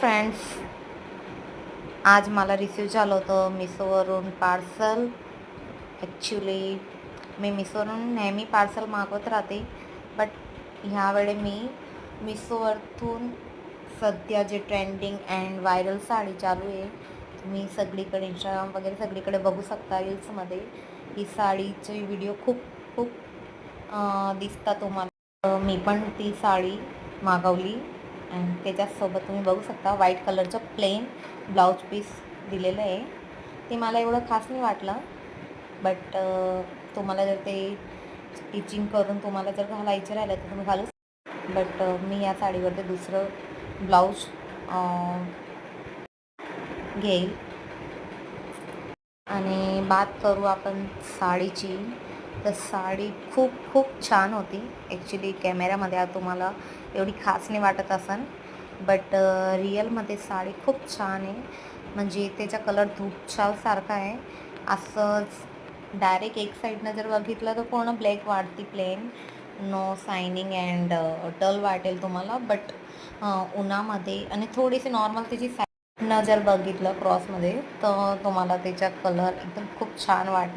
Friends, आज मला receive झालं होतं मिशोवरून पार्सल. ॲक्च्युली मी मिशोवरून नेहमी पार्सल मागवत राहते, बट ह्यावेळी मी मिशोवरतून सध्या जे ट्रेंडिंग अँड व्हायरल साडी चालू आहे, तुम्ही सगळीकडे इंस्टाग्राम वगैरे सगळीकडे बघू शकता. रील्समध्ये ही साडीचे व्हिडिओ खूप खूप दिसतात तुम्हाला. मी पण ती साडी मागवली आणि त्याच्यासोबत तुम्ही बघू शकता व्हाईट कलरचं प्लेन ब्लाऊज पीस दिलेलं आहे. ते मला एवढं खास नाही वाटलं, बट तुम्हाला जर ते स्टिचिंग करून तुम्हाला जर घालायचं राहिलं तर तुम्ही घालू. बट मी या साडीवरती दुसरं ब्लाऊज घेईल. आणि बात करू आपण साडीची, तर साडी खूप खूप छान होती. ॲक्च्युली कॅमेऱ्यामध्ये तुम्हाला एवढी खास नाही वाटत असेल, बट रिअलमध्ये साडी खूप छान आहे. म्हणजे त्याचा कलर धूपछावसारखा आहे. असंच डायरेक्ट एक साईडनं जर बघितलं तर पूर्ण ब्लॅक वाटते, plain, no shining and dull वाटेल तुम्हाला. बट उन्हामध्ये आणि थोडीशी नॉर्मल त्याची न जर बघितलं क्रॉसमध्ये तर तुम्हाला त्याचा कलर एकदम खूप छान वाटेल.